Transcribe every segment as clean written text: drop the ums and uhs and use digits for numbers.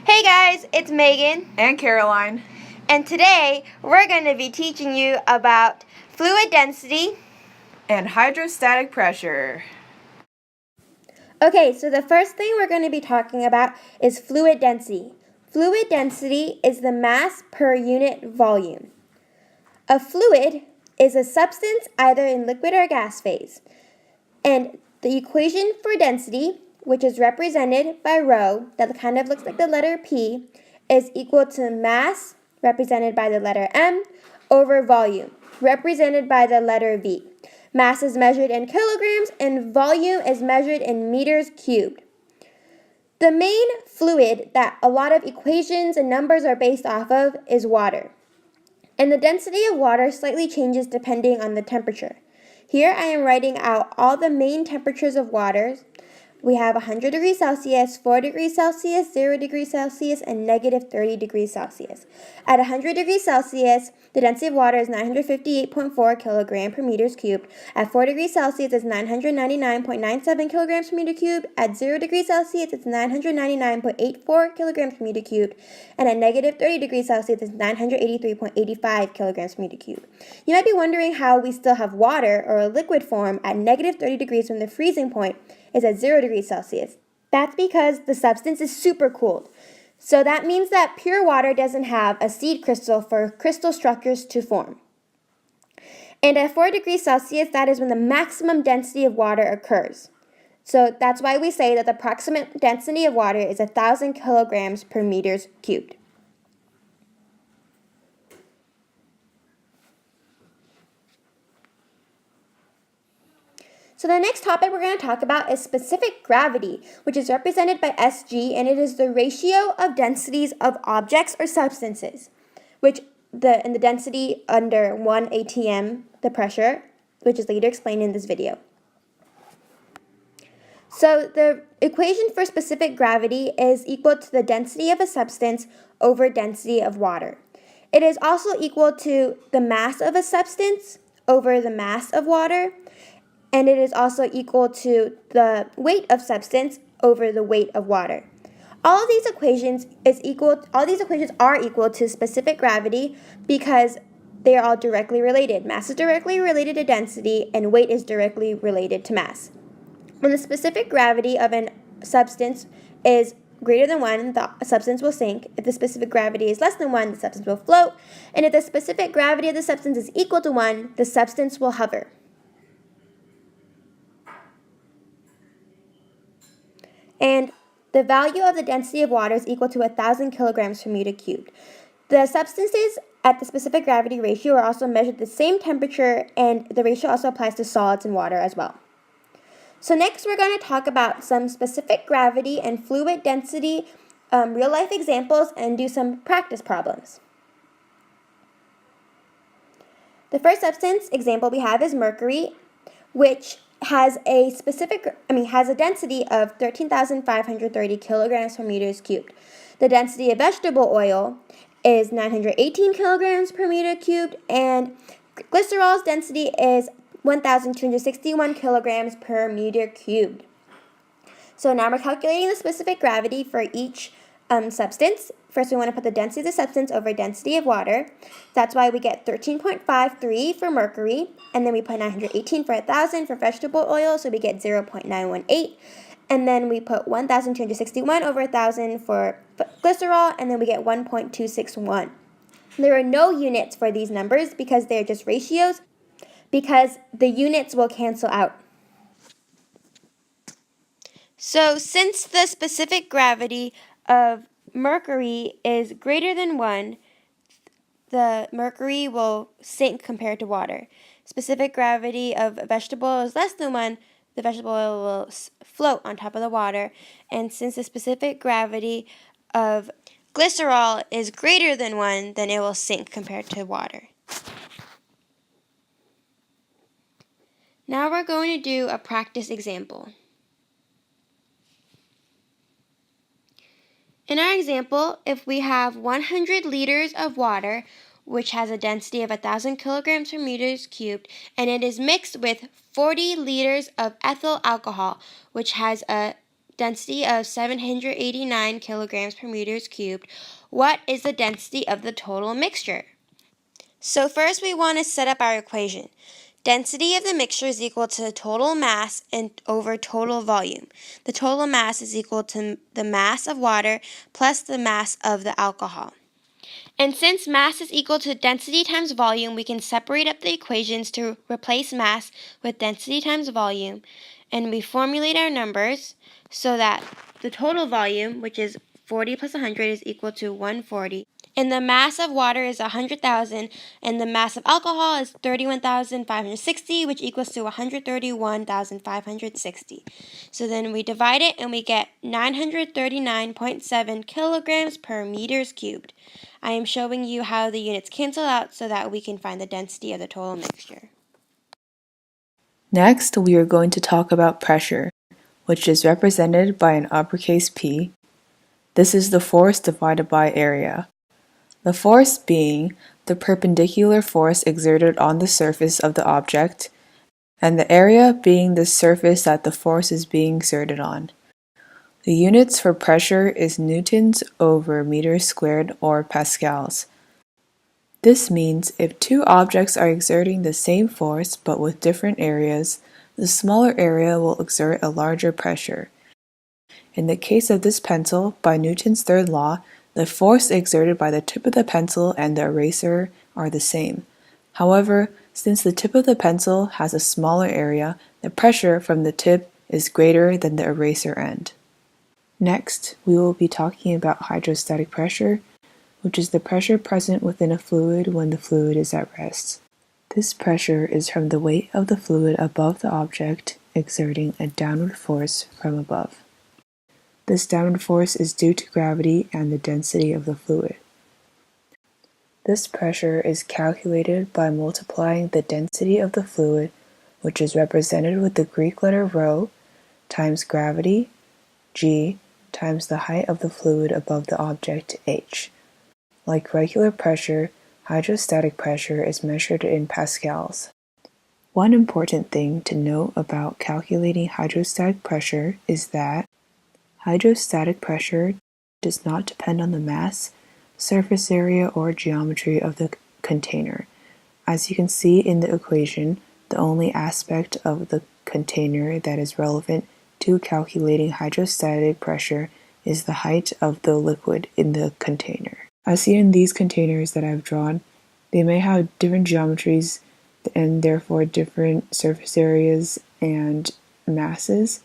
Hey guys, it's Megan and Caroline, and today we're going to be teaching you about fluid density and hydrostatic pressure. Okay, so the first thing we're going to be talking about is fluid density. Fluid density is the mass per unit volume. A fluid is a substance either in liquid or gas phase. And the equation for density, which is represented by rho, that kind of looks like the letter P, is equal to mass, represented by the letter M, over volume, represented by the letter V. Mass is measured in kilograms and volume is measured in meters cubed. The main fluid that a lot of equations and numbers are based off of is water. And the density of water slightly changes depending on the temperature. Here I am writing out all the main temperatures of water. We have 100 degrees Celsius, 4 degrees Celsius, 0 degrees Celsius, and negative 30 degrees Celsius. At 100 degrees Celsius, the density of water is 958.4 kilogram per meters cubed. At 4 degrees Celsius, it's 999.97 kilograms per meter cubed. At 0 degrees Celsius, it's 999.84 kilograms per meter cubed. And at negative 30 degrees Celsius, it's 983.85 kilograms per meter cubed. You might be wondering how we still have water or a liquid form at negative 30 degrees when the freezing point is at 0 degrees Celsius. That's because the substance is supercooled. So that means that pure water doesn't have a seed crystal for crystal structures to form. And at 4 degrees Celsius, that is when the maximum density of water occurs. So that's why we say that the approximate density of water is 1,000 kilograms per meters cubed. So the next topic we're going to talk about is specific gravity, which is represented by Sg, and it is the ratio of densities of objects or substances, and the density under 1 atm, the pressure, which is later explained in this video. So the equation for specific gravity is equal to the density of a substance over density of water. It is also equal to the mass of a substance over the mass of water, and it is also equal to the weight of substance over the weight of water. All these equations are equal to specific gravity because they are all directly related. Mass is directly related to density, and weight is directly related to mass. When the specific gravity of a substance is greater than 1, the substance will sink. If the specific gravity is less than 1, the substance will float. And if the specific gravity of the substance is equal to 1, the substance will hover. And the value of the density of water is equal to 1,000 kilograms per meter cubed. The substances at the specific gravity ratio are also measured at the same temperature, and the ratio also applies to solids and water as well. So next we're going to talk about some specific gravity and fluid density real-life examples and do some practice problems. The first substance example we have is mercury, which has a density of 13,530 kilograms per meters cubed. The density of vegetable oil is 918 kilograms per meter cubed, and glycerol's density is 1,261 kilograms per meter cubed. So now we're calculating the specific gravity for each substance. First, we want to put the density of the substance over density of water. That's why we get 13.53 for mercury, and then we put 918 for 1,000 for vegetable oil, so we get 0.918. And then we put 1,261 over 1,000 for glycerol, and then we get 1.261. There are no units for these numbers because they're just ratios, because the units will cancel out. So since the specific gravity of mercury is greater than 1, the mercury will sink compared to water. Specific gravity of a vegetable is less than 1, the vegetable oil will float on top of the water. And since the specific gravity of glycerol is greater than 1, then it will sink compared to water. Now we're going to do a practice example. In our example, if we have 100 liters of water, which has a density of 1,000 kilograms per meters cubed, and it is mixed with 40 liters of ethyl alcohol, which has a density of 789 kilograms per meters cubed, what is the density of the total mixture? So first we want to set up our equation. Density of the mixture is equal to total mass over total volume. The total mass is equal to the mass of water plus the mass of the alcohol. And since mass is equal to density times volume, we can separate up the equations to replace mass with density times volume, and we formulate our numbers so that the total volume, which is 40 plus 100, is equal to 140. And the mass of water is 100,000, and the mass of alcohol is 31,560, which equals to 131,560. So then we divide it, and we get 939.7 kilograms per meters cubed. I am showing you how the units cancel out so that we can find the density of the total mixture. Next, we are going to talk about pressure, which is represented by an uppercase P. This is the force divided by area. The force being the perpendicular force exerted on the surface of the object, and the area being the surface that the force is being exerted on. The units for pressure is newtons over meters squared or pascals. This means if two objects are exerting the same force but with different areas, the smaller area will exert a larger pressure. In the case of this pencil, by Newton's third law, the force exerted by the tip of the pencil and the eraser are the same. However, since the tip of the pencil has a smaller area, the pressure from the tip is greater than the eraser end. Next, we will be talking about hydrostatic pressure, which is the pressure present within a fluid when the fluid is at rest. This pressure is from the weight of the fluid above the object exerting a downward force from above. This downward force is due to gravity and the density of the fluid. This pressure is calculated by multiplying the density of the fluid, which is represented with the Greek letter rho, times gravity, g, times the height of the fluid above the object, h. Like regular pressure, hydrostatic pressure is measured in pascals. One important thing to note about calculating hydrostatic pressure is that hydrostatic pressure does not depend on the mass, surface area, or geometry of the container. As you can see in the equation, the only aspect of the container that is relevant to calculating hydrostatic pressure is the height of the liquid in the container. As seen in these containers that I've drawn, they may have different geometries and therefore different surface areas and masses.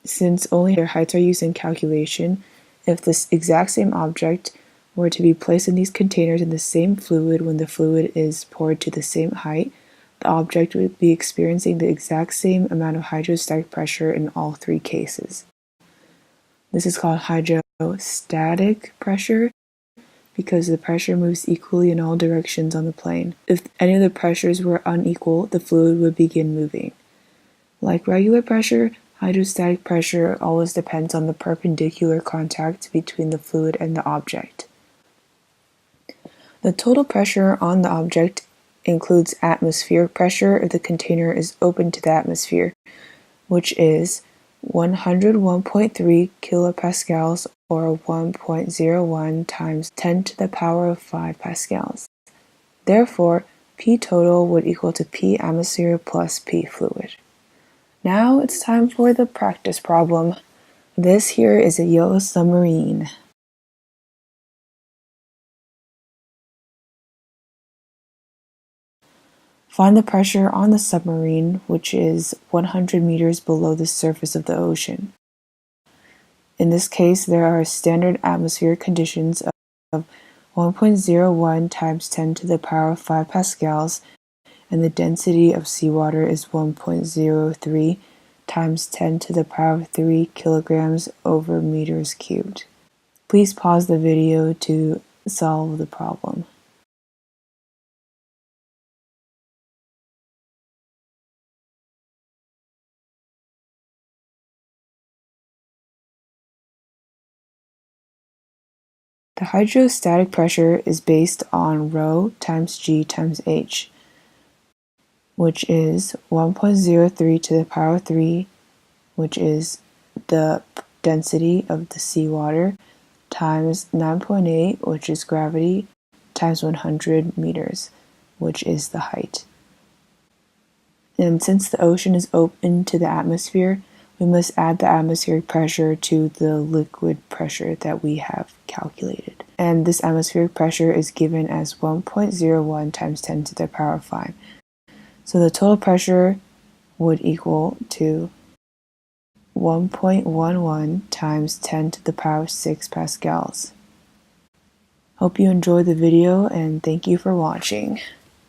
Since only their heights are used in calculation, if this exact same object were to be placed in these containers in the same fluid when the fluid is poured to the same height, the object would be experiencing the exact same amount of hydrostatic pressure in all three cases. This is called hydrostatic pressure because the pressure moves equally in all directions on the plane. If any of the pressures were unequal, the fluid would begin moving. Like regular pressure, hydrostatic pressure always depends on the perpendicular contact between the fluid and the object. The total pressure on the object includes atmospheric pressure if the container is open to the atmosphere, which is 101.3 kilopascals or 1.01 times 10 to the power of 5 pascals. Therefore, P total would equal to P atmosphere plus P fluid. Now it's time for the practice problem. This here is a yellow submarine. Find the pressure on the submarine, which is 100 meters below the surface of the ocean. In this case, there are standard atmospheric conditions of 1.01 times 10 to the power of 5 pascals, and the density of seawater is 1.03 times 10 to the power of 3 kilograms over meters cubed. Please pause the video to solve the problem. The hydrostatic pressure is based on rho times g times h, which is 1.03 to the power of 3, which is the density of the seawater times 9.8, which is gravity, times 100 meters, which is the height. And since the ocean is open to the atmosphere, we must add the atmospheric pressure to the liquid pressure that we have calculated. And this atmospheric pressure is given as 1.01 times 10 to the power of 5. So the total pressure would equal to 1.11 times 10 to the power of 6 pascals. Hope you enjoyed the video and thank you for watching.